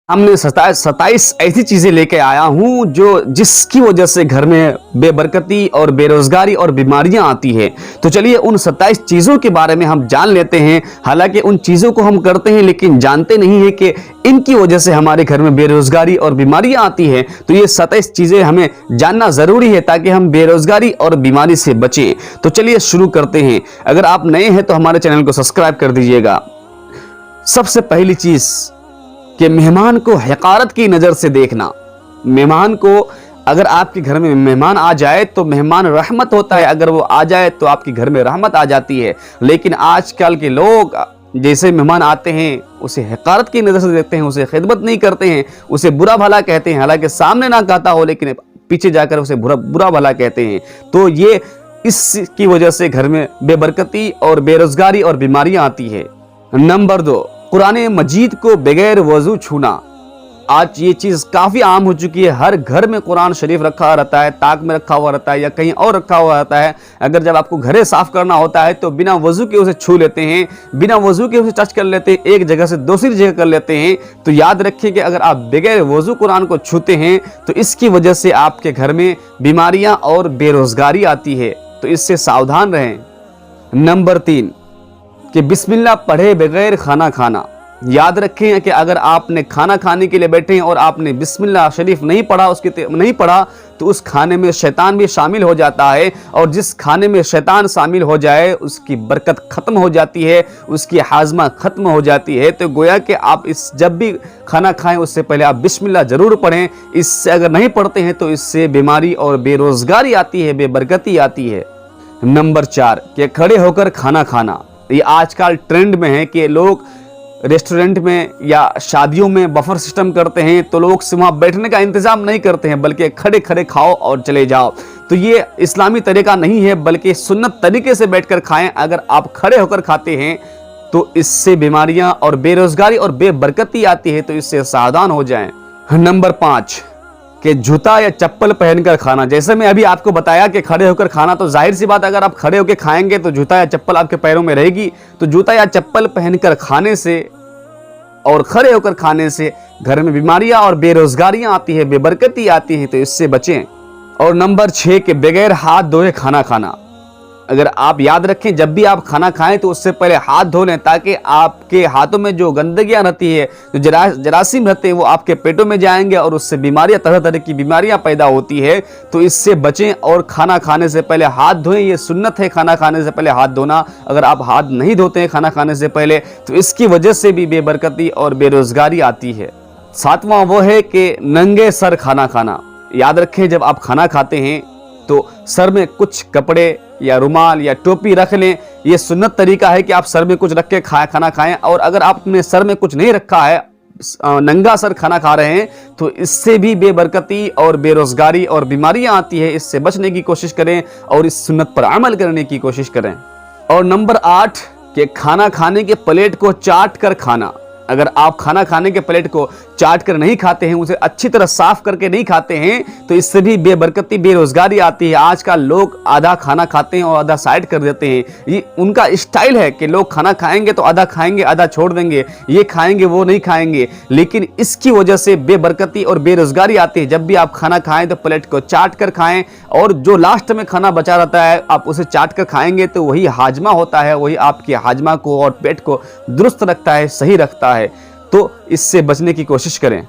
हमने 27 ऐसी चीजें लेके आया हूं जिसकी वजह से घर में बेबरकती और बेरोजगारी और बीमारियां आती है। तो चलिए उन 27 चीजों के बारे में हम जान लेते हैं। हालांकि उन चीजों को हम करते हैं लेकिन जानते नहीं है कि इनकी वजह से हमारे घर में बेरोजगारी और बीमारियां आती है। तो ये 27 चीजें हमें जानना जरूरी है ताकि हम बेरोजगारी और बीमारी से बचें। तो चलिए शुरू करते हैं। अगर आप नए हैं तो हमारे चैनल को सब्सक्राइब कर दीजिएगा। सबसे पहली चीज कि मेहमान को हक़ारत की नज़र से देखना। मेहमान को, अगर आपके घर में मेहमान आ जाए तो मेहमान रहमत होता है, अगर वो आ जाए तो आपके घर में रहमत आ जाती है। लेकिन आजकल के लोग जैसे मेहमान आते हैं उसे हक़ारत की नज़र से देखते हैं, उसे खिदमत नहीं करते हैं, उसे बुरा भला कहते हैं। हालांकि सामने ना कहता हो लेकिन पीछे जाकर उसे बुरा भला कहते हैं। तो ये इसकी वजह से घर में बेबरकती और बेरोजगारी और बीमारियां आती है। नंबर 2, कुरान मजीद को बगैर वजू छूना। आज ये चीज काफी आम हो चुकी है। हर घर में कुरान शरीफ रखा रहता है, ताक में रखा हुआ रहता है या कहीं और रखा हुआ रहता है। अगर जब आपको घरे साफ करना होता है तो बिना वजू के उसे छू लेते हैं, बिना वजू के उसे टच कर लेते हैं, एक जगह से दूसरी जगह कर लेते हैं। तो याद रखिए कि अगर आप बगैर वजू कुरान को छूते हैं तो इसकी वजह से आपके घर में बीमारियां और बेरोजगारी आती है। तो इससे सावधान रहें। नंबर 3 कि बिस्मिल्लाह पढ़े बगैर खाना खाना। याद रखें कि अगर आपने खाना खाने के लिए बैठे हैं और आपने बिस्मिल्लाह शरीफ नहीं पढ़ा तो उस खाने में शैतान भी शामिल हो जाता है। और जिस खाने में शैतान शामिल हो जाए उसकी बरकत खत्म हो जाती है, उसकी हाजमा खत्म हो जाती है। तो गोया कि आप जब भी खाना खाएं उससे पहले आप बिस्मिल्लाह जरूर पढ़ें। इससे अगर नहीं पढ़ते हैं तो इससे बीमारी और बेरोजगारी आती है, बेबरकती आती है। नंबर 4 कि खड़े होकर खाना खाना। ये आजकल ट्रेंड में है कि लोग रेस्टोरेंट में या शादियों में बफर सिस्टम करते हैं तो लोग वहाँ बैठने का इंतजाम नहीं करते हैं बल्कि खड़े खड़े खाओ और चले जाओ। तो ये इस्लामी तरीका नहीं है बल्कि सुन्नत तरीके से बैठकर खाएं। अगर आप खड़े होकर खाते हैं तो इससे बीमारियां और बेरोजगारी और बेबरकती आती है। तो इससे सावधान हो जाएं। नंबर 5 कि जूता या चप्पल पहनकर खाना। जैसे मैं अभी आपको बताया कि खड़े होकर खाना, तो जाहिर सी बात अगर आप खड़े होकर खाएंगे तो जूता या चप्पल आपके पैरों में रहेगी। तो जूता या चप्पल पहनकर खाने से और खड़े होकर खाने से घर में बीमारियां और बेरोजगारियां आती है, बेबरकती आती है। तो इससे बचें। और नंबर 6 के बगैर हाथ धोए खाना खाना। अगर आप याद रखें जब भी आप खाना खाएं तो उससे पहले हाथ धो लें ताकि आपके हाथों में जो गंदगियां रहती है, जो जरासीम रहते हैं, वो आपके पेटों में जाएंगे और उससे बीमारियां, तरह तरह की बीमारियां पैदा होती है। तो इससे बचें और खाना खाने से पहले हाथ धोएं। ये सुन्नत है खाना खाने से पहले हाथ धोना। अगर आप हाथ नहीं धोते हैं खाना खाने से पहले तो इसकी वजह से भी बेबरकती और बेरोजगारी आती है। 7वां वो है कि नंगे सर खाना खाना। याद रखें जब आप खाना खाते हैं तो सर में कुछ कपड़े या रुमाल या टोपी रख लें। यह सुन्नत तरीका है कि आप सर में कुछ रख के खाना खाएं। और अगर आपने सर में कुछ नहीं रखा है, नंगा सर खाना खा रहे हैं, तो इससे भी बेबरकती और बेरोजगारी और बीमारियां आती है। इससे बचने की कोशिश करें और इस सुन्नत पर अमल करने की कोशिश करें। और नंबर 8 कि खाना खाने के प्लेट को चाट कर खाना। अगर आप खाना खाने के प्लेट को चाट कर नहीं खाते हैं, उसे अच्छी तरह साफ करके नहीं खाते हैं, तो इससे भी बेबरकती, बेरोजगारी आती है। आजकल लोग आधा खाना खाते हैं और आधा साइड कर देते हैं। ये उनका स्टाइल है कि लोग खाना खाएंगे तो आधा खाएंगे, आधा छोड़ देंगे, ये खाएंगे वो नहीं खाएंगे। लेकिन इसकी वजह से बेबरकती और बेरोजगारी आती है। जब भी आप खाना खाएं तो प्लेट को चाट कर खाएं और जो लास्ट में खाना बचा रहता है आप उसे चाट कर खाएंगे तो वही हाजमा होता है, वही आपकी हाजमा को और पेट को दुरुस्त रखता है, सही रखता है। तो इससे बचने की कोशिश करें।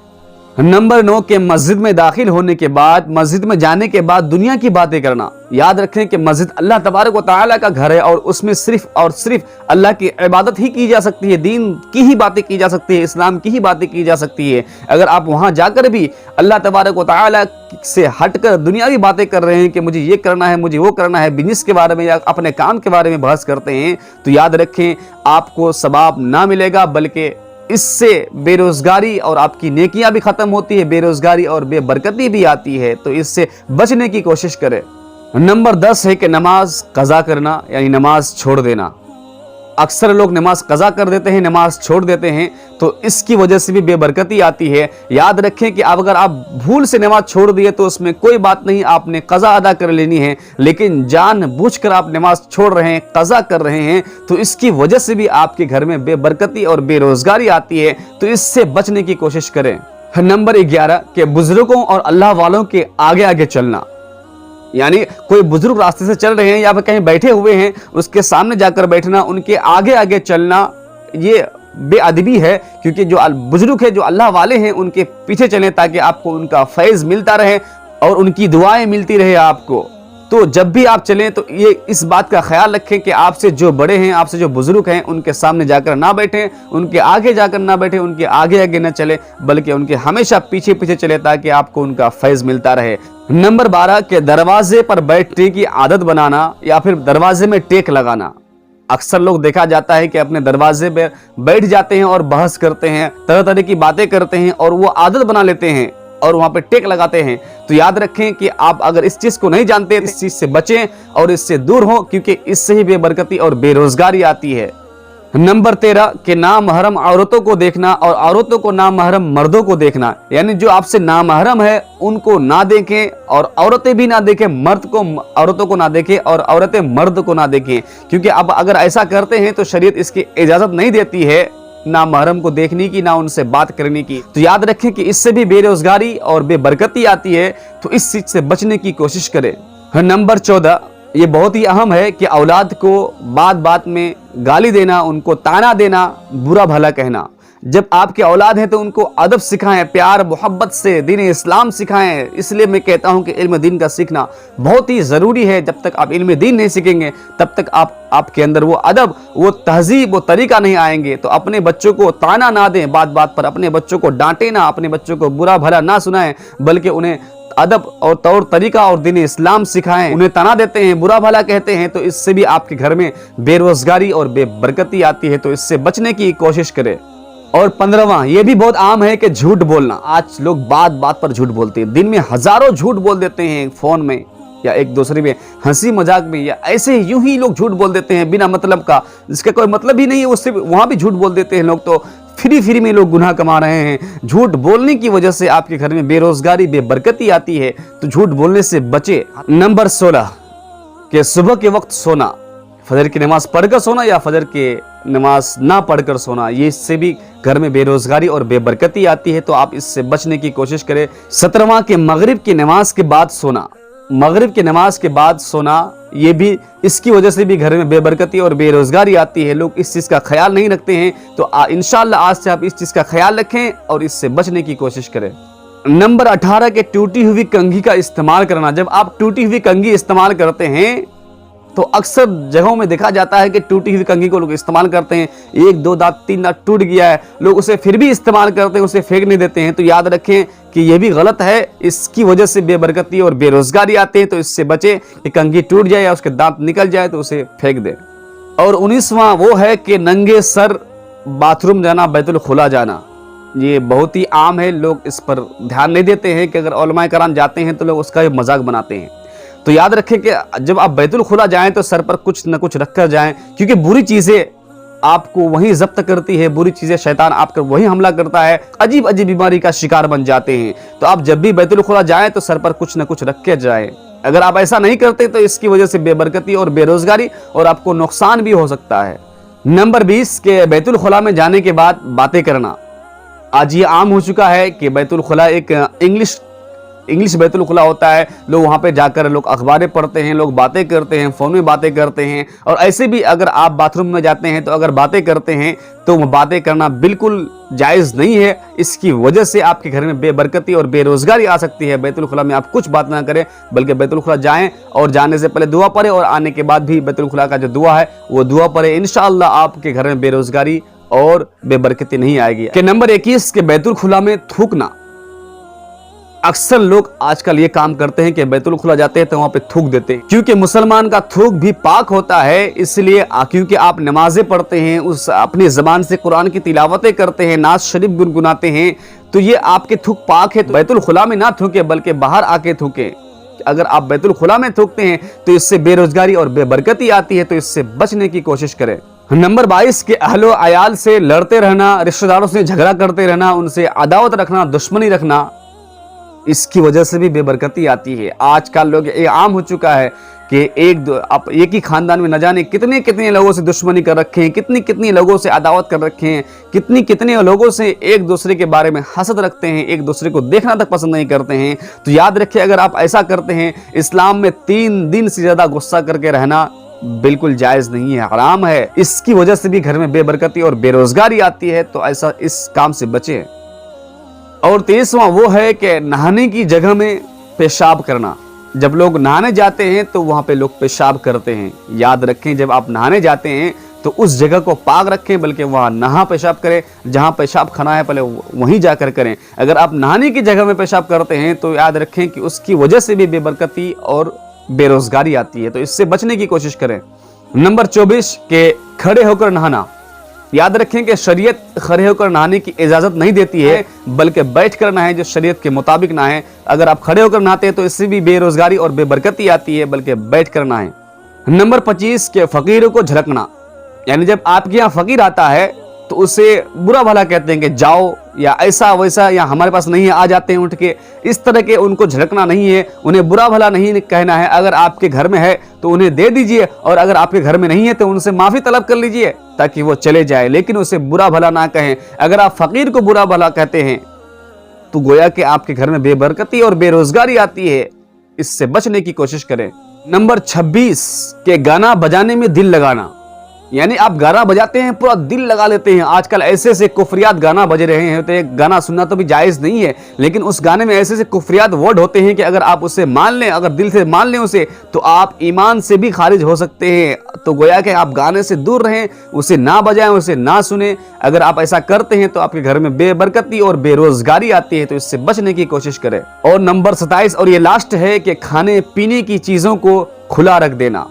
नंबर 9 के मस्जिद में दाखिल होने के बाद, मस्जिद में जाने के बाद दुनिया की बातें करना। याद रखें कि मस्जिद अल्लाह तबारक व तआला का घर है और उसमें सिर्फ और सिर्फ अल्लाह की इबादत ही की जा सकती है, दीन की ही बातें की जा सकती है, इस्लाम की ही बातें की जा सकती है। अगर आप वहां जाकर भी अल्लाह तबारक व तआला से हटकर दुनियावी बातें कर रहे हैं कि मुझे ये करना है, मुझे वो करना है, बिजनेस के बारे में या अपने काम के बारे में बहस करते हैं, तो याद रखें आपको सवाब ना मिलेगा बल्कि इससे बेरोजगारी और आपकी नेकियां भी खत्म होती है, बेरोजगारी और बेबरकती भी आती है। तो इससे बचने की कोशिश करें। नंबर 10 है कि नमाज कज़ा करना, यानी नमाज छोड़ देना। अक्सर लोग नमाज कज़ा कर देते हैं, नमाज छोड़ देते हैं, तो इसकी वजह से भी बेबरकती आती है। याद रखें कि अब अगर आप भूल से नमाज छोड़ दिए तो उसमें कोई बात नहीं, आपने कज़ा अदा कर लेनी है। लेकिन जानबूझकर आप नमाज छोड़ रहे हैं, कज़ा कर रहे हैं, तो इसकी वजह से भी आपके घर में बेबरकती और बेरोजगारी आती है। तो इससे बचने की कोशिश करें। नंबर 11 के बुजुर्गों और अल्लाह वालों के आगे आगे चलना। यानी कोई बुजुर्ग रास्ते से चल रहे हैं या फिर कहीं बैठे हुए हैं, उसके सामने जाकर बैठना, उनके आगे आगे चलना, ये बेअदबी है। क्योंकि जो बुजुर्ग है, जो अल्लाह वाले हैं, उनके पीछे चलें ताकि आपको उनका फैज़ मिलता रहे और उनकी दुआएं मिलती रहे आपको। तो जब भी आप चलें तो ये इस बात का ख्याल रखें कि आपसे जो बड़े हैं, आपसे जो बुजुर्ग हैं, उनके सामने जाकर ना बैठें, उनके आगे जाकर ना बैठें, उनके आगे आगे ना चले, बल्कि उनके हमेशा पीछे पीछे चले ताकि आपको उनका फैज़ मिलता रहे। नंबर 12 के दरवाजे पर बैठने की आदत बनाना या फिर दरवाजे में टेक लगाना। अक्सर लोग देखा जाता है कि अपने दरवाजे पर बैठ जाते हैं और बहस करते हैं, तरह तरह की बातें करते हैं और वो आदत बना लेते हैं और वहां पे टेक लगाते हैं। तो याद रखें कि आप अगर इस चीज को नहीं जानते तो इस चीज से बचें और इससे दूर हो, क्योंकि इससे ही बेबरकती और बेरोजगारी आती है। नंबर 13 के नामहरम औरतों को देखना और औरतों को नामहरम मर्दों को देखना। यानी जो आपसे नामहरम है उनको ना देखें और औरतें भी ना देखें, मर्द को औरतों को ना देखें और औरतें मर्द को ना देखें। क्योंकि अब अगर ऐसा करते हैं तो शरीयत इसकी इजाजत नहीं देती है ना महरम को देखने की, ना उनसे बात करने की। तो याद रखें कि इससे भी बेरोजगारी और बेबरकती आती है। तो इस चीज से बचने की कोशिश करें। नंबर 14 ये बहुत ही अहम है कि औलाद को बात बात में गाली देना, उनको ताना देना, बुरा भला कहना। जब आपके औलाद है तो उनको अदब सिखाएं, प्यार मोहब्बत से दीन इस्लाम सिखाएं। इसलिए मैं कहता हूं कि इल्म दीन का सीखना बहुत ही ज़रूरी है। जब तक आप इल्म दीन नहीं सीखेंगे तब तक आपके अंदर वो अदब, वो तहजीब, वो तरीका नहीं आएंगे। तो अपने बच्चों को ताना ना दें बात बात पर, अपने बच्चों को डांटे ना, अपने बच्चों को बुरा भला ना सुनाएं, बल्कि उन्हें अदब और तौर तरीका और दीन इस्लाम सिखाएं। उन्हें तना देते हैं, बुरा भला कहते हैं, तो इससे भी आपके घर में बेरोजगारी और बेबरकती आती है। तो इससे बचने की कोशिश करें। और 15वां ये भी बहुत आम है कि झूठ बोलना। आज लोग बात बात पर झूठ बोलते हैं, दिन में हजारों झूठ बोल देते हैं, फोन में या एक दूसरे में हंसी मजाक में, या ऐसे यूं ही लोग झूठ बोल देते हैं बिना मतलब का, जिसका कोई मतलब ही नहीं है, उससे वहां भी झूठ बोल देते हैं लोग। तो फ्री में लोग गुनाह कमा रहे हैं। झूठ बोलने की वजह से आपके घर में बेरोजगारी बेबरकती आती है। तो झूठ बोलने से बचे। नंबर 16 के सुबह के वक्त सोना, फजर की नमाज पढ़कर सोना या फजर के नमाज ना पढ़कर सोना, ये इससे भी घर में बेरोजगारी और बेबरकती आती है। तो आप इससे बचने की कोशिश करें। 17वां के मगरिब की नमाज के बाद सोना, मगरिब की नमाज के बाद सोना, ये भी इसकी वजह से भी घर में बेबरकती और बेरोजगारी आती है। लोग इस चीज़ का ख्याल नहीं रखते हैं। तो इंशाअल्लाह आज से आप इस चीज़ का ख्याल रखें और इससे बचने की कोशिश करें। नंबर 18 के टूटी हुई कंघी का इस्तेमाल करना। जब आप टूटी हुई कंघी इस्तेमाल करते हैं तो अक्सर जगहों में देखा जाता है कि टूटी हुई कंघी को लोग इस्तेमाल करते हैं, 1 2 दांत 3 दांत टूट गया है, लोग उसे फिर भी इस्तेमाल करते हैं, उसे फेंक नहीं देते हैं। तो याद रखें कि यह भी गलत है। इसकी वजह से बेबरकती और बेरोजगारी आते हैं। तो इससे बचे कि कंघी टूट जाए या उसके दांत निकल जाए तो उसे फेंक दे। और 19वां वो है कि नंगे सर बाथरूम जाना, बैतुल खुला जाना। ये बहुत ही आम है, लोग इस पर ध्यान नहीं देते हैं कि अगर उलमाए कराम जाते हैं तो लोग उसका मजाक बनाते हैं। तो याद रखें कि जब आप बैतुल खुला जाएं तो सर पर कुछ न कुछ रखकर जाएं, क्योंकि बुरी चीजें आपको वहीं जब्त करती है, बुरी चीजें शैतान आप पर वहीं हमला करता है, अजीब अजीब बीमारी का शिकार बन जाते हैं। तो आप जब भी बैतुल खुला जाएं तो सर पर कुछ न कुछ रख के जाएं। अगर आप ऐसा नहीं करते तो इसकी वजह से बेबरकती और बेरोजगारी और आपको नुकसान भी हो सकता है। नंबर 20 के बैतुल खुला में जाने के बाद बातें करना। आज ये आम हो चुका है कि बैतुल खुला एक इंग्लिश बैतुल खुला होता है। लोग वहाँ पे जाकर लोग अखबारें पढ़ते हैं, लोग बातें करते हैं, फ़ोन में बातें करते हैं। और ऐसे भी अगर आप बाथरूम में जाते हैं तो अगर बातें करते हैं तो बातें करना बिल्कुल जायज़ नहीं है। इसकी वजह से आपके घर में बेबरकती और बेरोजगारी आ सकती है। बैतुल खुला में आप कुछ बात ना करें, बल्कि बैतुल खुला जाएं और जाने से पहले दुआ पढ़ें और आने के बाद भी बैतुल खुला का जो दुआ है वो दुआ पढ़ें। इंशाअल्लाह आपके घर में बेरोजगारी और बेबरकती नहीं आएगी। कि नंबर 21 के बैतुल खुला में थूकना। अक्सर लोग आजकल ये काम करते हैं कि बैतुल खुला जाते हैं तो वहां पे थूक देते हैं, क्योंकि मुसलमान का थूक भी पाक होता है। इसलिए क्योंकि आप नमाजें पढ़ते हैं, उस अपनी जबान से कुरान की तिलावतें करते हैं, नाज शरीफ गुनगुनाते हैं, तो ये आपके थूक पाक है। तो बैतुल खुला में ना थूके बल्कि बाहर आके थूके। अगर आप बैतुल खुला में थूकते हैं तो इससे बेरोजगारी और बेबरकती आती है। तो इससे बचने की कोशिश करें। नंबर 22 के अहलो अयाल से लड़ते रहना, रिश्तेदारों से झगड़ा करते रहना, उनसे अदावत रखना, दुश्मनी रखना, इसकी वजह से भी बेबरकती आती है। आजकल लोग ये आम हो चुका है कि एक ही खानदान में न जाने कितने कितने लोगों से दुश्मनी कर रखे हैं, कितनी कितनी लोगों से अदावत कर रखे हैं, कितनी कितने लोगों से एक दूसरे के बारे में हसद रखते हैं, एक दूसरे को देखना तक पसंद नहीं करते हैं। तो याद रखिए, अगर आप ऐसा करते हैं, इस्लाम में 3 दिन से ज्यादा गुस्सा करके रहना बिल्कुल जायज नहीं है, हराम है। इसकी वजह से भी घर में बेबरकती और बेरोजगारी आती है, तो ऐसा इस काम से बचें। और 23वां वो है कि नहाने की जगह में पेशाब करना। जब लोग नहाने जाते हैं तो वहां पे लोग पेशाब करते हैं। याद रखें, जब आप नहाने जाते हैं तो उस जगह को पाक रखें, बल्कि वहां नहा पेशाब करें। जहां पेशाब खाना है पहले वहीं जाकर करें। अगर आप नहाने की जगह में पेशाब करते हैं तो याद रखें कि उसकी वजह से भी बेबरकती और बेरोजगारी आती है, तो इससे बचने की कोशिश करें। नंबर 24 के खड़े होकर नहाना। याद रखें कि शरीयत खड़े होकर नहाने की इजाजत नहीं देती है, बल्कि बैठ कर नहाएं जो शरीयत के मुताबिक नहाएं। अगर आप खड़े होकर नहाते हैं तो इससे भी बेरोजगारी और बेबरकती आती है, बल्कि बैठ कर नहाएं। नंबर 25 के फकीरों को झलकना। यानी जब आपके यहाँ फकीर आता है तो उसे बुरा भला कहते हैं कि जाओ, या ऐसा वैसा, या हमारे पास नहीं है, आ जाते हैं उठ के। इस तरह के उनको झलकना नहीं है, उन्हें बुरा भला नहीं कहना है। अगर आपके घर में है तो उन्हें दे दीजिए, और अगर आपके घर में नहीं है तो उनसे माफी तलब कर लीजिए ताकि वो चले जाए, लेकिन उसे बुरा भला ना कहें। अगर आप फकीर को बुरा भला कहते हैं तो गोया कि आपके घर में बेबरकती और बेरोजगारी आती है, इससे बचने की कोशिश करें। नंबर 26 के गाना बजाने में दिल लगाना। यानी आप गाना बजाते हैं, पूरा दिल लगा लेते हैं। आजकल ऐसे से कुफरियात गाना बज रहे हैं, तो एक गाना सुनना तो भी जायज नहीं है, लेकिन उस गाने में ऐसे से कुफरियात वर्ड होते हैं कि अगर आप उसे मान लें, अगर दिल से मान लें उसे, तो आप ईमान से भी खारिज हो सकते हैं। तो गोया कि आप गाने से दूर रहें, उसे ना बजाएं, उसे ना सुने। अगर आप ऐसा करते हैं तो आपके घर में बेबरकती और बेरोजगारी आती है, तो इससे बचने की कोशिश करें। और नंबर 27 और ये लास्ट है कि खाने पीने की चीजों को खुला रख देना।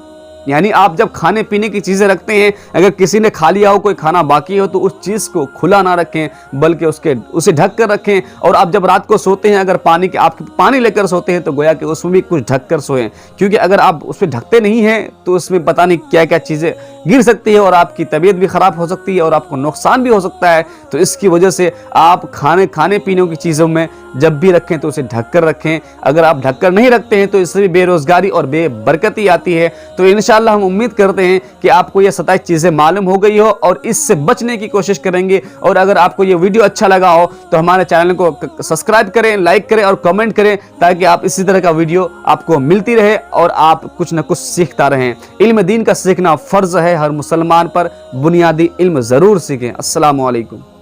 यानी आप जब खाने पीने की चीजें रखते हैं, अगर किसी ने खा लिया हो, कोई खाना बाकी हो, तो उस चीज को खुला ना रखें, बल्कि उसे ढक कर रखें। और आप जब रात को सोते हैं, अगर आप पानी लेकर सोते हैं, तो गोया कि उसमें भी कुछ ढक कर सोएं, क्योंकि अगर आप उसमें ढकते नहीं हैं तो उसमें पता नहीं क्या क्या चीजें गिर सकती है और आपकी तबीयत भी खराब हो सकती है और आपको नुकसान भी हो सकता है। तो इसकी वजह से आप खाने पीने की चीजों में जब भी रखें तो उसे ढक कर रखें। अगर आप ढक कर नहीं रखते हैं तो इससे भी बेरोजगारी और बेबरकती आती है। तो इंशाअल्लाह हम उम्मीद करते हैं कि आपको ये 27 चीजें मालूम हो गई हो और इससे बचने की कोशिश करेंगे। और अगर आपको ये वीडियो अच्छा लगा हो तो हमारे चैनल को सब्सक्राइब करें, लाइक करें और कमेंट करें, ताकि आप इसी तरह का वीडियो आपको मिलती रहे और आप कुछ न कुछ सीखता रहें। इल्म दीन का सीखना फर्ज है हर मुसलमान पर। बुनियादी इल्म जरूर सीखें। अस्सलामु अलैकुम।